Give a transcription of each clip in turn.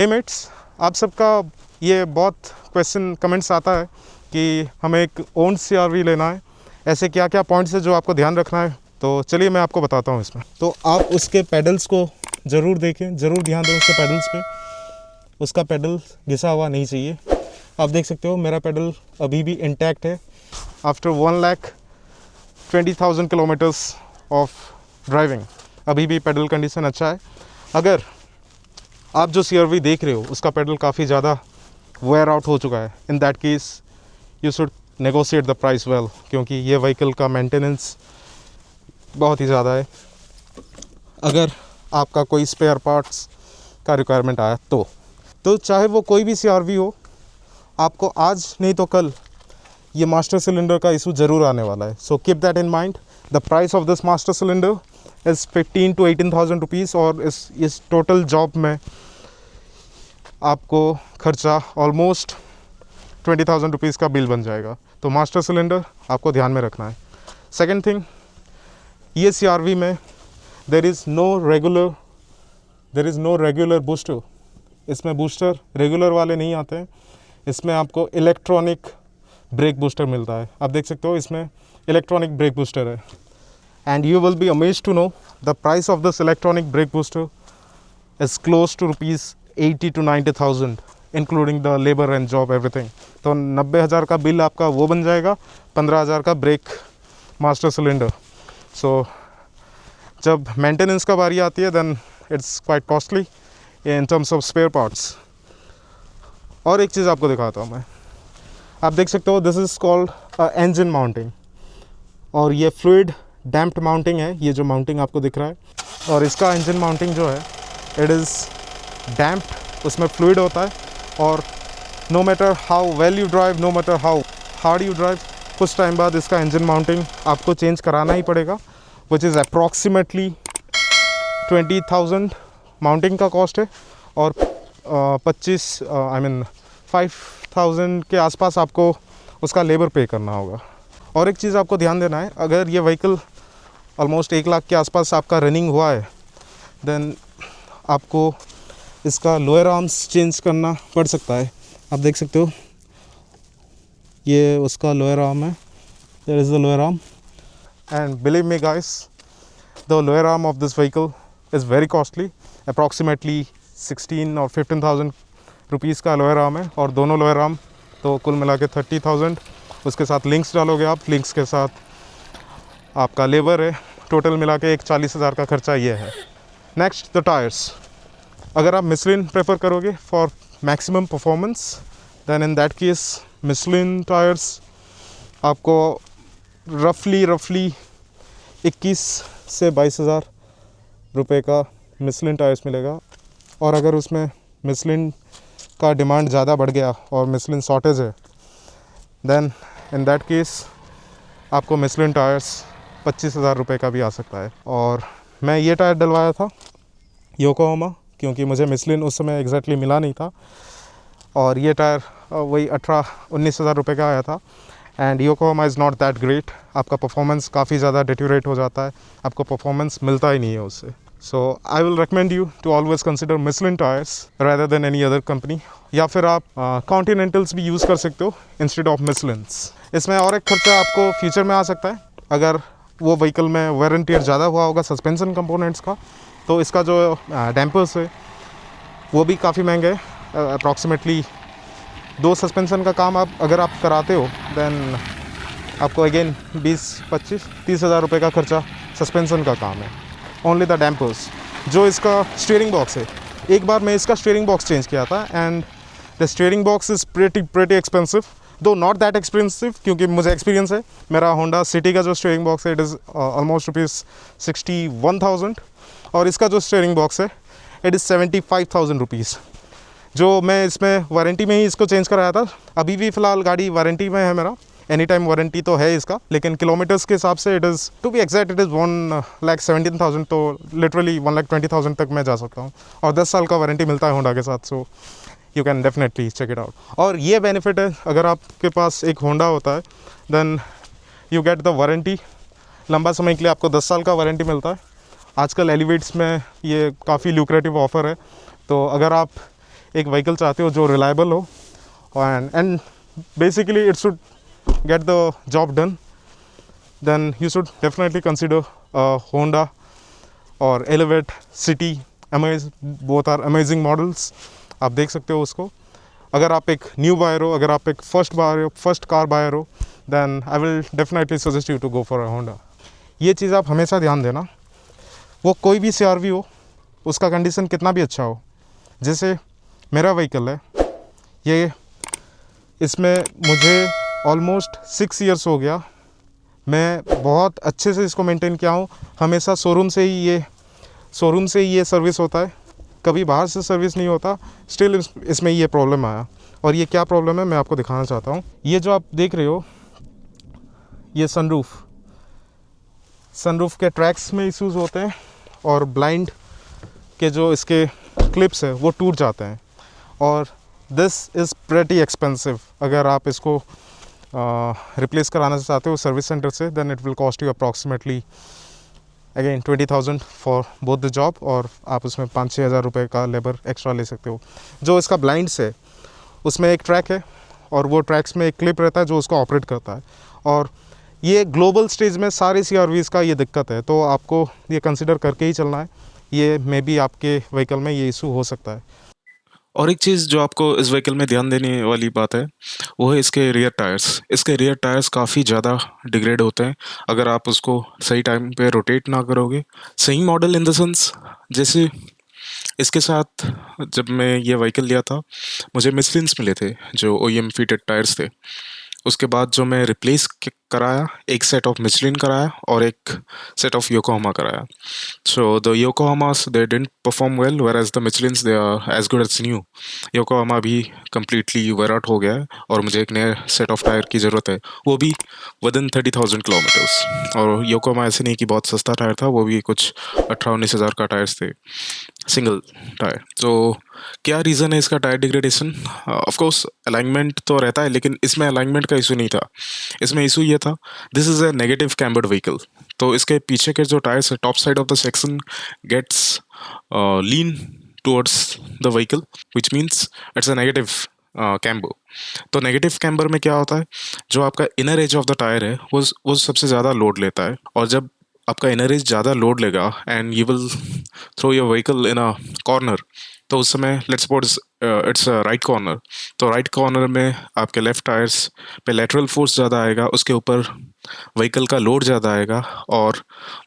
Payments आप सबका ये बहुत क्वेश्चन कमेंट्स आता है कि हमें एक ओन CR-V लेना है, ऐसे क्या क्या पॉइंट्स है जो आपको ध्यान रखना है। तो चलिए मैं आपको बताता हूँ इसमें। तो आप उसके पेडल्स को ज़रूर देखें, ज़रूर ध्यान दें उसके पेडल्स पे। उसका पेडल घिसा हुआ नहीं चाहिए। आप देख सकते हो मेरा पेडल अभी भी इंटैक्ट है आफ्टर 1,20,000 किलोमीटर्स ऑफ ड्राइविंग। अभी भी पेडल कंडीशन अच्छा है। अगर आप जो CR-V देख रहे हो उसका पेडल काफ़ी ज़्यादा वेयर आउट हो चुका है, इन that case you should negotiate the price well, क्योंकि ये व्हीकल का मेंटेनेंस बहुत ही ज़्यादा है। अगर आपका कोई स्पेयर पार्ट्स का रिक्वायरमेंट आया तो चाहे वो कोई भी CR-V हो, आपको आज नहीं तो कल ये मास्टर सिलेंडर का इशू ज़रूर आने वाला है। So keep that in mind. The price of this master cylinder is 15 to 18,000 rupees, और इस टोटल जॉब में आपको खर्चा ऑलमोस्ट 20,000 रुपीज़ का बिल बन जाएगा। तो मास्टर सिलेंडर आपको ध्यान में रखना है। सेकेंड थिंग, ये CR-V में there is no regular booster. इसमें बूस्टर रेगुलर वाले नहीं आते हैं, इसमें आपको इलेक्ट्रॉनिक ब्रेक बूस्टर मिलता है। आप देख सकते हो इसमें इलेक्ट्रॉनिक ब्रेक बूस्टर है, and you will be amazed to know the price of this electronic brake booster is close to rupees 80 to 90,000 including the labour and job everything. तो 90,000 का बिल आपका वो बन जाएगा, 15,000 का ब्रेक मास्टर सिलेंडर। सो जब maintenance का बारी आती है then it's quite costly in terms of spare parts. और एक चीज़ आपको दिखाता हूँ मैं। आप देख सकते हो this is called engine mounting, और ये फ्लूइड डैम्प्ड माउंटिंग है, ये जो माउंटिंग आपको दिख रहा है। और इसका इंजन माउंटिंग जो है इट इज़ डैम्प्ड, उसमें फ्लूइड होता है, और no matter how well you drive, no matter how hard you drive, कुछ टाइम बाद इसका इंजन माउंटिंग आपको चेंज कराना ही पड़ेगा, विच इज़ अप्रॉक्सीमेटली 20,000 माउंटिंग का कॉस्ट है, और 5,000 के आसपास आपको उसका लेबर पे करना होगा। और एक चीज़ आपको ध्यान देना है, अगर ये व्हीकल ऑलमोस्ट 1 लाख के आसपास आपका रनिंग हुआ है देन आपको इसका लोअर आर्म्स चेंज करना पड़ सकता है। आप देख सकते हो ये उसका लोअर आर्म है, there is the lower arm, and believe me guys the lower arm of this vehicle is very costly, approximately 16 और 15,000 रुपीज़ का लोअर आर्म है, और दोनों लोअर आर्म तो कुल मिला के 30,000। उसके साथ लिंक्स डालोगे आप, लिंक्स के साथ आपका लेबर है, टोटल मिला के एक 40,000 का खर्चा ये है। Next the tyres. अगर आप मिशलिन प्रेफर करोगे for maximum performance then in that case Michelin tyres आपको रफली 21 से 22,000 रुपये का मिशलिन टायर्स मिलेगा। और अगर उसमें मिशलिन का डिमांड ज़्यादा बढ़ गया और मिशलिन शॉर्टेज है देन इन दैट केस आपको मिशलिन टायर्स 25,000 रुपये का भी आ सकता है। और मैं ये टायर डलवाया था योकोहामा, क्योंकि मुझे मिशलिन उस समय एग्जैक्टली मिला नहीं था, और ये टायर वही 18-19,000 रुपये का आया था। And Yokohama is not that great, आपका परफॉर्मेंस काफ़ी ज़्यादा डिटोरेट हो जाता है, आपको परफॉर्मेंस मिलता ही नहीं है उससे। So I will recommend you to always consider Michelin tyres rather than any other company, या फिर आप कॉन्टिनेंटल्स भी यूज़ कर सकते हो इंस्टेड ऑफ मिशलिन्स। इसमें और एक खर्चा आपको फ्यूचर में आ सकता है, अगर वो व्हीकल में वेयर एंड टियर ज़्यादा हुआ होगा सस्पेंशन कंपोनेंट्स का, तो इसका जो डैम्पर्स है वो भी काफ़ी महंगे है। अप्रॉक्सीमेटली 2 सस्पेंशन का काम अगर आप कराते हो देन आपको अगेन 20-25-30,000 रुपये का खर्चा सस्पेंशन का काम है। Only the dampers. जो इसका स्टीयरिंग बॉक्स है, एक बार मैं इसका स्टीयरिंग बॉक्स चेंज किया था, and the steering box is pretty expensive, दो नॉट दैट एक्सपेंसिव, क्योंकि मुझे एक्सपीरियंस है। मेरा होंडा सिटी का जो स्टीयरिंग बॉक्स है इट इज़ ऑलमोस्ट रुपीज़ 61,000, और इसका जो स्टीयरिंग बॉक्स है इट इज़ 75,000 रुपीज़, जो मैं इसमें वारंटी में ही इसको चेंज कराया था। अभी भी फ़िलहाल गाड़ी वारंटी में है मेरा, एनी टाइम वारंटी तो है इसका, लेकिन किलोमीटर्स के हिसाब से it is to be exact it is 1,17,000, तो लिटरली 1,20,000 तक मैं जा सकता हूँ, और 10 साल का वारंटी मिलता है होंडा के साथ। So you can definitely check it out. और ये बेनिफिट है, अगर आपके पास एक होंडा होता है then you get the warranty, लंबा समय के लिए आपको 10 साल का वारंटी मिलता है। आजकल एलिवेट्स में ये काफ़ी ल्यूक्रेटिव ऑफ़र है, तो अगर आप एक व्हीकल चाहते हो जो रिलायबल हो and basically it should get the job done, then you should definitely consider Honda or Elevate City. Both are amazing models. आप देख सकते हो उसको. अगर आप एक न्यू बायर हो, अगर आप एक फर्स्ट कार बायर हो, then I will definitely suggest you to go for a Honda. ये चीज़ आप हमेशा ध्यान देना, वो कोई भी CR-V हो, उसका कंडीशन कितना भी अच्छा हो. जैसे मेरा व्हीकल है, ये इसमें मुझे ऑलमोस्ट 6 ईयर्स हो गया. मैं बहुत अच्छे से इसको मेंटेन किया हूँ. हमेशा शोरूम से ही ये सर्विस होता है, कभी बाहर से सर्विस नहीं होता. स्टिल इसमें ये प्रॉब्लम आया, और ये क्या प्रॉब्लम है मैं आपको दिखाना चाहता हूँ. ये जो आप देख रहे हो, ये सनरूफ के ट्रैक्स में इश्यूज़ होते हैं, और ब्लाइंड के जो इसके क्लिप्स है वो टूट जाते हैं. और दिस इज़ प्रेटी एक्सपेंसिव. अगर आप इसको रिप्लेस कराना चाहते हो सर्विस सेंटर से, then it will cost you approximately again 20,000 for both the job, और आप उसमें 5-6 हज़ार रुपये का लेबर एक्स्ट्रा ले सकते हो. जो इसका ब्लाइंड्स है, उसमें एक ट्रैक है, और वो ट्रैक्स में एक क्लिप रहता है जो उसको ऑपरेट करता है. और ये ग्लोबल स्टेज में सारे CR-Vs का ये दिक्कत है, तो आपको ये कंसिडर करके ही चलना है. ये मे बी आपके व्हीकल में ये इशू हो सकता है. और एक चीज़ जो आपको इस व्हीकल में ध्यान देने वाली बात है, वो है इसके रियर टायर्स. इसके रियर टायर्स काफ़ी ज़्यादा डिग्रेड होते हैं अगर आप उसको सही टाइम पे रोटेट ना करोगे. सही मॉडल इन द सेंस, जैसे इसके साथ जब मैं ये व्हीकल लिया था, मुझे मिशलिन्स मिले थे जो OEM फिटेड टायर्स थे. उसके बाद जो मैं रिप्लेस कराया, एक सेट ऑफ मिशलिन कराया और एक सेट ऑफ योकोहामा कराया. So the Yokohamas, they didn't perform well, whereas the Michelins, they are as good as new. Yokohama अभी completely wear out हो गया है और मुझे एक नया सेट ऑफ टायर की ज़रूरत है, वो भी within 30,000 किलोमीटर्स. और Yokohama ऐसे नहीं कि बहुत सस्ता टायर था, वो भी कुछ 18-19 हज़ार का टायर्स थे, सिंगल टायर. तो क्या रीज़न है इसका tyre degradation? Of course alignment तो रहता है, लेकिन इसमें अलाइनमेंट का इशू नहीं था. इसमें इशू ये था, this is a negative cambered vehicle. तो इसके पीछे के जो टायर्स है, top side of the section gets lean towards the vehicle, which means it's a negative camber. तो नेगेटिव कैम्बर में क्या होता है, जो आपका inner edge of the tyre है वो सबसे ज़्यादा लोड लेता है. और जब आपका इनर एज ज़्यादा लोड लेगा and you will throw your vehicle in a corner, तो उस समय let's suppose it's a right corner, तो राइट कॉर्नर में आपके लेफ्ट टायर्स पे लेटरल फोर्स ज़्यादा आएगा, उसके ऊपर व्हीकल का लोड ज़्यादा आएगा, और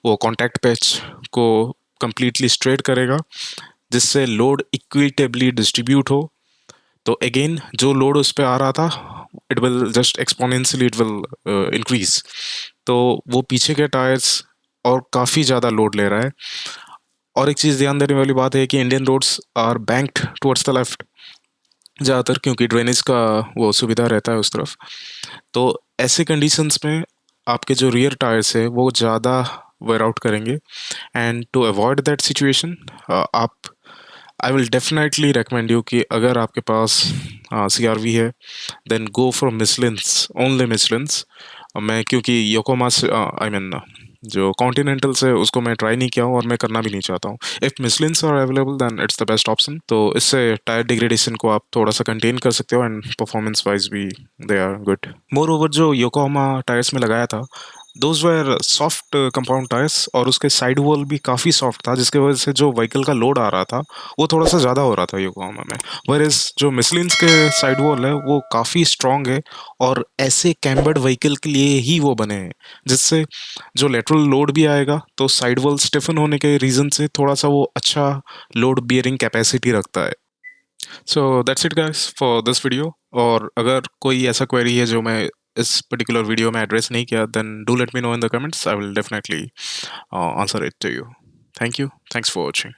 वो कॉन्टैक्ट पैच को कम्प्लीटली स्ट्रेट करेगा, जिससे लोड इक्विटेबली डिस्ट्रीब्यूट हो. तो अगेन जो लोड उस पर आ रहा था, it will just exponentially it will increase. तो वो पीछे के टायर्स और काफ़ी ज़्यादा लोड ले रहा है. और एक चीज़ ध्यान देने वाली बात है कि Indian roads are banked towards the left ज़्यादातर, क्योंकि ड्रेनेज का वो सुविधा रहता है उस तरफ. तो ऐसे कंडीशंस में आपके जो रियर टायर्स है वो ज़्यादा वेयर आउट करेंगे. And to avoid that situation, आप I will definitely recommend you कि अगर आपके पास CR-V है, then go for Michelins, only Michelins. मैं क्योंकि योकोमा से आई मीन जो कॉन्टिनेंटल से उसको मैं ट्राई नहीं किया हूँ और मैं करना भी नहीं चाहता हूँ. If Michelins are available then it's the best option. तो इससे टायर डिग्रेडेशन को आप थोड़ा सा कंटेन कर सकते हो, एंड परफॉर्मेंस वाइज भी they are good. Moreover जो योकोहामा टायर्स में लगाया था, those were soft compound tyres, और उसके साइड वॉल भी काफ़ी सॉफ्ट था, जिसकी वजह से जो व्हीकल का लोड आ रहा था वो थोड़ा सा ज़्यादा हो रहा था योकोहामा में. वेयरएज जो मिशलिन्स के साइड वॉल है वो काफ़ी स्ट्रॉन्ग है, और ऐसे कैम्बर्ड व्हीकल के लिए ही वो बने हैं, जिससे जो लेटरल लोड भी आएगा तो साइड वॉल स्टिफन होने के रीज़न से थोड़ा सा वो अच्छा लोड बियरिंग कैपेसिटी रखता है. So that's it guys for this video. और अगर कोई ऐसा क्वेरी है जो मैं इस पर्टिकुलर वीडियो में एड्रेस नहीं किया, then do let me know in the comments. I will definitely answer it to you. Thank you. Thanks for watching.